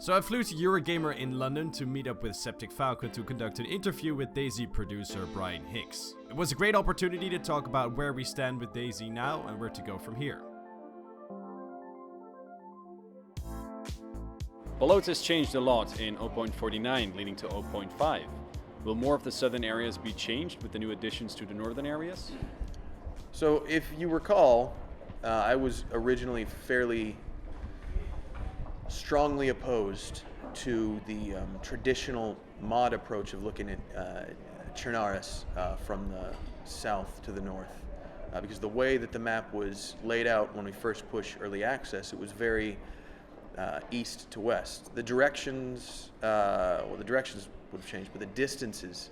So I flew to Eurogamer in London to meet up with SepticFalcon to conduct an interview with DayZ producer Brian Hicks. It was a great opportunity to talk about where we stand with DayZ now and where to go from here. Balota has changed a lot in 0.49 leading to 0.5. Will more of the southern areas be changed with the new additions to the northern areas? So if you recall, I was originally fairly strongly opposed to the traditional mod approach of looking at Chernarus from the south to the north. Because the way that the map was laid out when we first pushed early access, it was very east to west. The directions, the directions would have changed, but the distances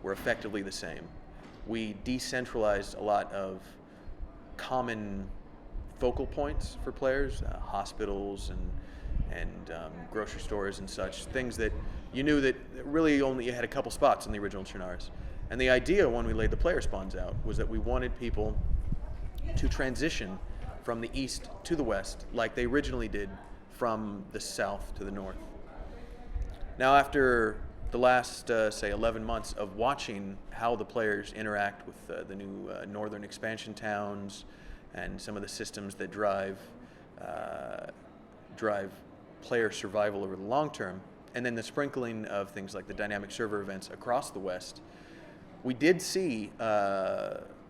were effectively the same. We decentralized a lot of common focal points for players, hospitals and grocery stores and such, things that you knew that really only had a couple spots in the original Chernarus. And the idea when we laid the player spawns out was that we wanted people to transition from the east to the west like they originally did from the south to the north. Now after the last, say, 11 months of watching how the players interact with the new northern expansion towns and some of the systems that drive player survival over the long term, and then the sprinkling of things like the dynamic server events across the West, we did see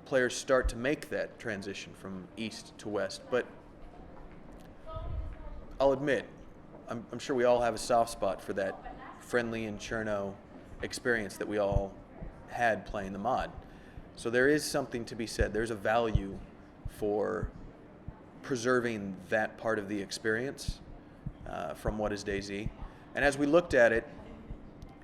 players start to make that transition from east to west. But I'll admit, I'm sure we all have a soft spot for that friendly and Cherno experience that we all had playing the mod. So there is something to be said. There's a value for preserving that part of the experience from what is DayZ. And as we looked at it,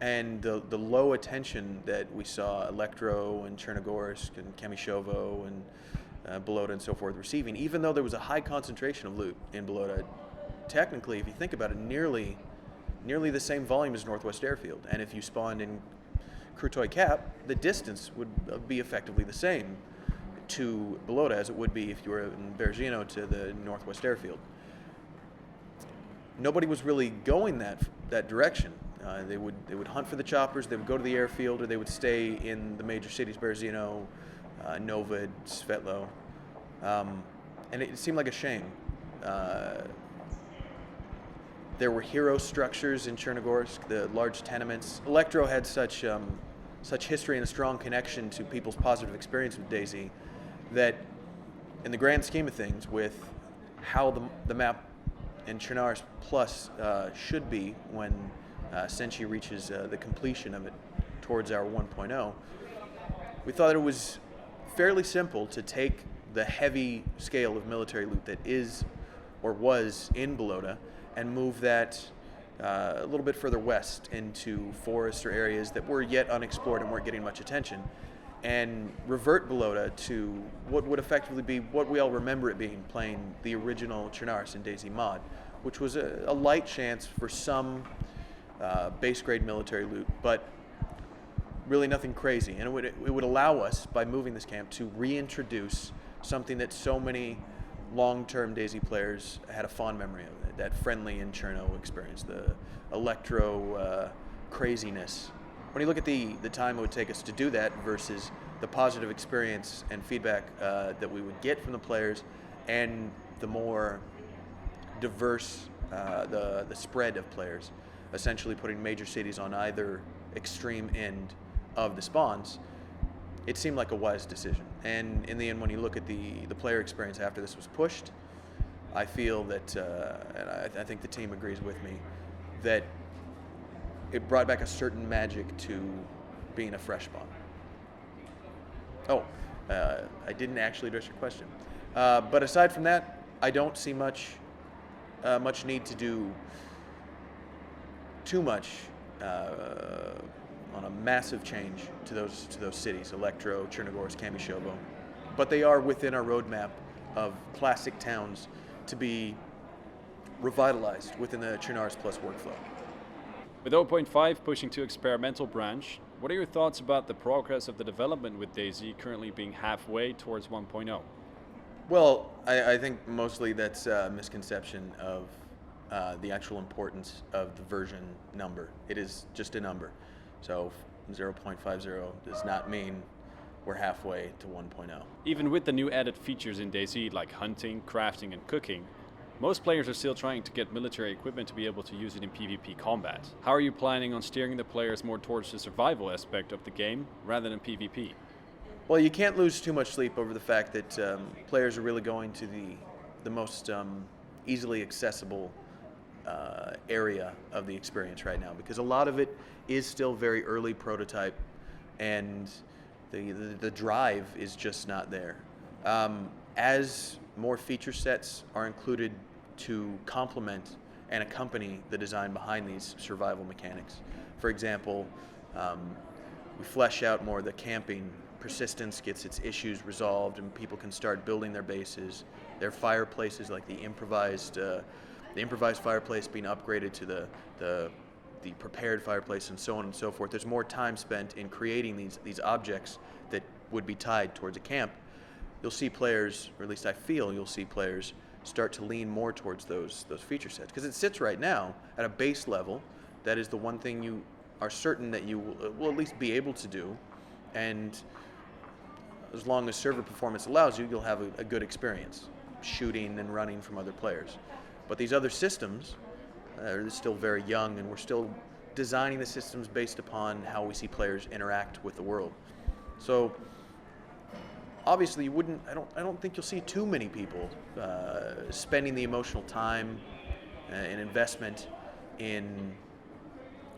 and the low attention that we saw Electro and Chernogorsk and Kamishovo and Balota and so forth receiving, even though there was a high concentration of loot in Balota, technically, if you think about it, nearly the same volume as Northwest Airfield. And if you spawned in Krutoy Cap, the distance would be effectively the same to Balota as it would be if you were in Berezino to the Northwest Airfield. Nobody was really going that direction. They would hunt for the choppers, they would go to the airfield, or they would stay in the major cities, Berezino, Novid, Svetlo. And it seemed like a shame. There were hero structures in Chernogorsk, the large tenements. Electro had such history and a strong connection to people's positive experience with DayZ that in the grand scheme of things, with how the map in Chernarus Plus should be when Senshi reaches the completion of it towards our 1.0, we thought it was fairly simple to take the heavy scale of military loot that is or was in Balota and move that a little bit further west into forests or areas that were yet unexplored and weren't getting much attention, and revert Balota to what would effectively be what we all remember it being, playing the original Chernarus in DayZ mod, which was a light chance for some base grade military loot, but really nothing crazy. And it would allow us, by moving this camp, to reintroduce something that so many long-term DayZ players had a fond memory of, that friendly and Cherno experience, the Electro craziness. When you look at the time it would take us to do that versus the positive experience and feedback that we would get from the players, and the more diverse, the spread of players, essentially putting major cities on either extreme end of the spawns, it seemed like a wise decision. And in the end, when you look at the player experience after this was pushed, I feel that, and I think the team agrees with me, that it brought back a certain magic to being a fresh spawn. Oh, I didn't actually address your question. But aside from that, I don't see much need to do too much on a massive change to those cities, Electro, Chernogorsk, Kamishovo. But they are within our roadmap of classic towns to be revitalized within the Chernarus Plus workflow. With 0.5 pushing to experimental branch, what are your thoughts about the progress of the development with DayZ currently being halfway towards 1.0? Well, I think mostly that's a misconception of the actual importance of the version number. It is just a number. So 0.50 does not mean we're halfway to 1.0. Even with the new added features in DayZ like hunting, crafting and cooking, most players are still trying to get military equipment to be able to use it in PvP combat. How are you planning on steering the players more towards the survival aspect of the game rather than PvP? Well, you can't lose too much sleep over the fact that players are really going to the most easily accessible area of the experience right now, because a lot of it is still very early prototype, and the drive is just not there. As more feature sets are included to complement and accompany the design behind these survival mechanics. For example, we flesh out more the camping. Persistence gets its issues resolved, and people can start building their bases. Their fireplaces, like the improvised fireplace, being upgraded to the prepared fireplace, and so on and so forth. There's more time spent in creating these objects that would be tied towards a camp. You'll see players, or at least I feel you'll see players, start to lean more towards those feature sets, because it sits right now at a base level. That is the one thing you are certain that you will at least be able to do, and as long as server performance allows you, you'll have a good experience shooting and running from other players. But these other systems are still very young, and we're still designing the systems based upon how we see players interact with the world. So obviously I don't think you'll see too many people spending the emotional time and investment in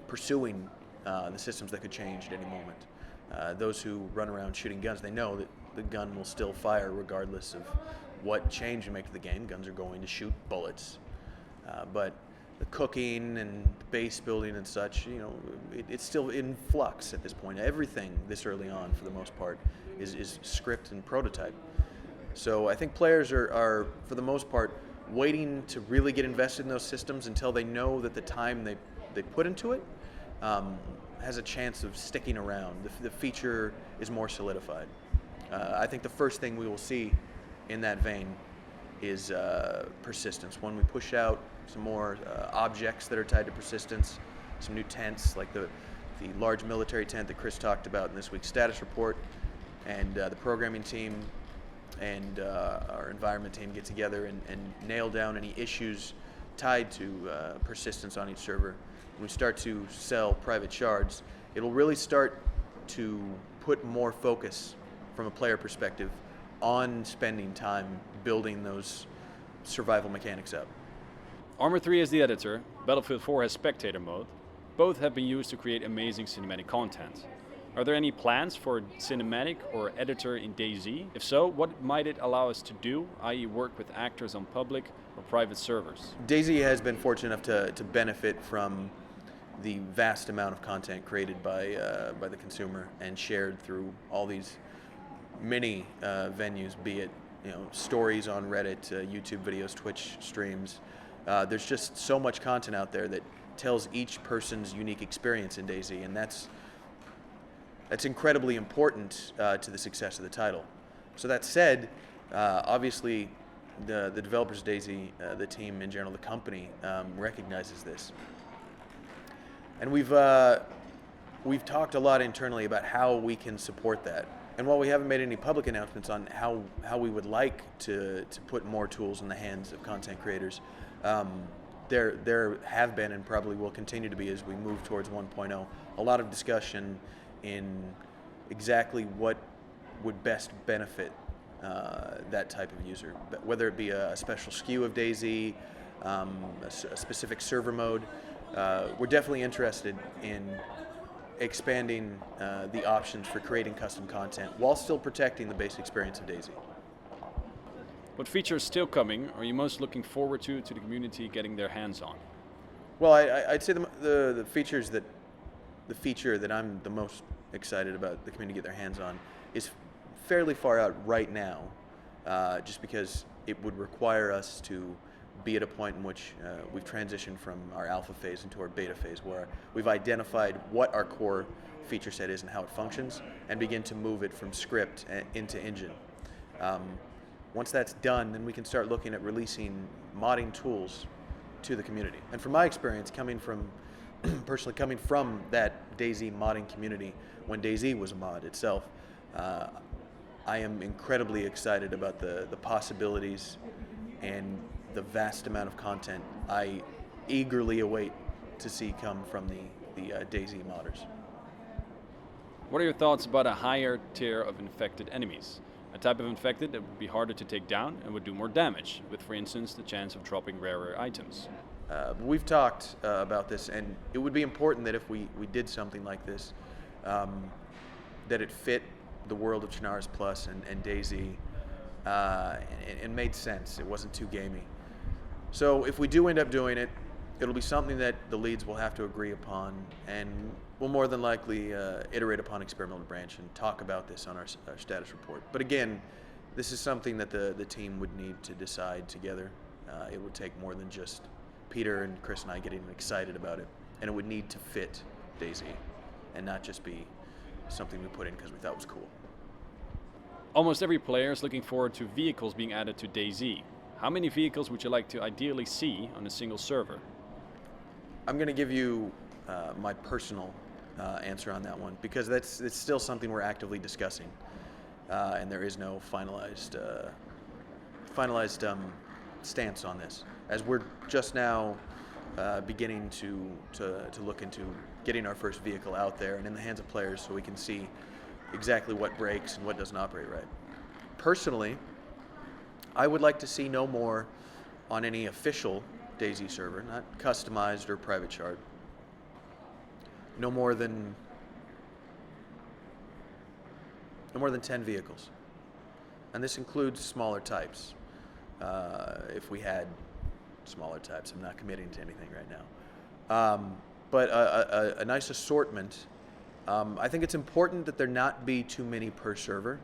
pursuing the systems that could change at any moment. Those who run around shooting guns, they know that the gun will still fire regardless of what change you make to the game. Guns are going to shoot bullets. But the cooking and base building and such, it's still in flux at this point. Everything this early on, for the most part, is script and prototype. So I think players are for the most part, waiting to really get invested in those systems until they know that the time they put into it has a chance of sticking around. The feature is more solidified. I think the first thing we will see in that vein is persistence. When we push out some more objects that are tied to persistence, some new tents like the large military tent that Chris talked about in this week's status report, and the programming team and our environment team get together and nail down any issues tied to persistence on each server. When we start to sell private shards, it'll really start to put more focus from a player perspective on spending time building those survival mechanics up. Arma 3 has the editor, Battlefield 4 has spectator mode. Both have been used to create amazing cinematic content. Are there any plans for cinematic or editor in DayZ? If so, what might it allow us to do, i.e. work with actors on public or private servers? DayZ has been fortunate enough to benefit from the vast amount of content created by the consumer and shared through all these many venues, be it stories on Reddit, YouTube videos, Twitch streams. There's just so much content out there that tells each person's unique experience in DayZ, and that's incredibly important to the success of the title. So that said, obviously the developers of DayZ, the team in general, the company, recognizes this. And we've talked a lot internally about how we can support that. And while we haven't made any public announcements on how we would like to put more tools in the hands of content creators, there have been and probably will continue to be as we move towards 1.0, a lot of discussion in exactly what would best benefit that type of user, whether it be a special SKU of DayZ, a specific server mode. We're definitely interested in expanding the options for creating custom content while still protecting the base experience of DayZ. What feature is still coming are you most looking forward to the community getting their hands on? Well, I'd say the feature that I'm the most excited about the community get their hands on is fairly far out right now, just because it would require us to be at a point in which we've transitioned from our alpha phase into our beta phase, where we've identified what our core feature set is and how it functions, and begin to move it from script into engine. Once that's done, then we can start looking at releasing modding tools to the community. And from my experience, personally coming from that DayZ modding community when DayZ was a mod itself, I am incredibly excited about the possibilities and the vast amount of content I eagerly await to see come from the DayZ modders. What are your thoughts about a higher tier of infected enemies? A type of infected that would be harder to take down and would do more damage, with, for instance, the chance of dropping rarer items. We've talked about this, and it would be important that if we did something like this, that it fit the world of Chernarus Plus and DayZ, and made sense. It wasn't too gamey. So if we do end up doing it, it'll be something that the leads will have to agree upon, and we'll more than likely iterate upon experimental branch and talk about this on our status report. But again, this is something that the team would need to decide together. It would take more than just Peter and Chris and I getting excited about it, and it would need to fit DayZ and not just be something we put in because we thought was cool. Almost every player is looking forward to vehicles being added to DayZ. How many vehicles would you like to ideally see on a single server? I'm going to give you my personal answer on that one, because it's still something we're actively discussing, and there is no finalized stance on this, as we're just now beginning to look into getting our first vehicle out there and in the hands of players so we can see exactly what breaks and what doesn't operate right. Personally, I would like to see no more on any official DayZ server, not customized or private chart, no more than 10 vehicles. And this includes smaller types. If we had smaller types, I'm not committing to anything right now. But a nice assortment. I think it's important that there not be too many per server.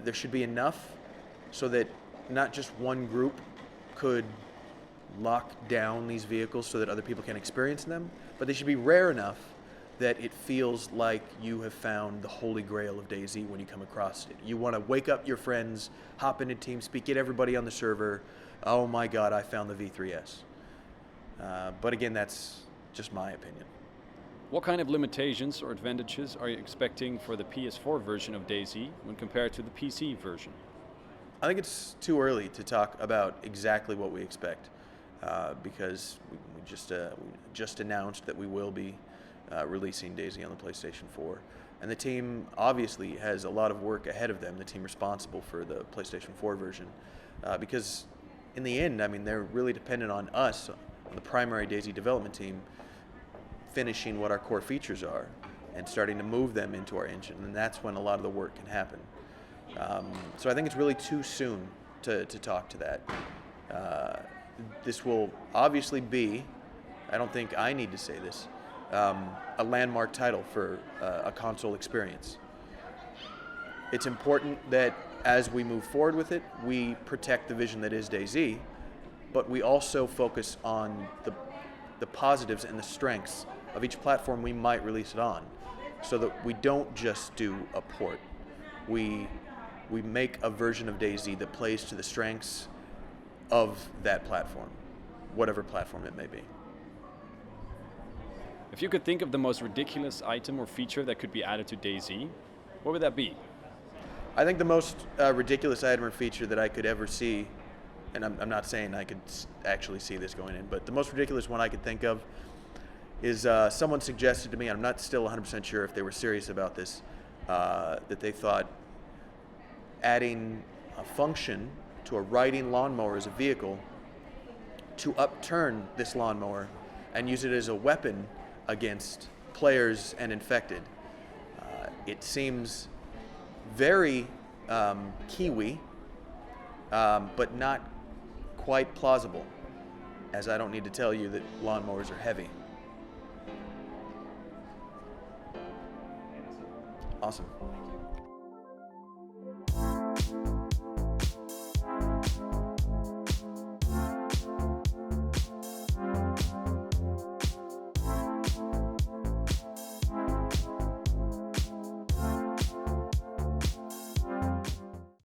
There should be enough so that not just one group could lock down these vehicles so that other people can experience them, but they should be rare enough that it feels like you have found the holy grail of DayZ when you come across it. You want to wake up your friends, hop into TeamSpeak, get everybody on the server. Oh my God, I found the V3S. But again, that's just my opinion. What kind of limitations or advantages are you expecting for the PS4 version of DayZ when compared to the PC version? I think it's too early to talk about exactly what we expect, because we just announced that we will be releasing DayZ on the PlayStation 4. And the team obviously has a lot of work ahead of them, the team responsible for the PlayStation 4 version, because in the end, I mean, they're really dependent on us, on the primary DayZ development team, finishing what our core features are and starting to move them into our engine, and that's when a lot of the work can happen. So I think it's really too soon to talk to that. This will obviously be, I don't think I need to say this, a landmark title for a console experience. It's important that as we move forward with it, we protect the vision that is DayZ, but we also focus on the positives and the strengths of each platform we might release it on, so that we don't just do a port. We make a version of DayZ that plays to the strengths of that platform, whatever platform it may be. If you could think of the most ridiculous item or feature that could be added to DayZ, what would that be? I think the most ridiculous item or feature that I could ever see, and I'm not saying I could actually see this going in, but the most ridiculous one I could think of is someone suggested to me, and I'm not still 100% sure if they were serious about this, that they thought adding a function to a riding lawnmower as a vehicle to upturn this lawnmower and use it as a weapon against players and infected. It seems very Kiwi, but not quite plausible, as I don't need to tell you that lawnmowers are heavy. Awesome.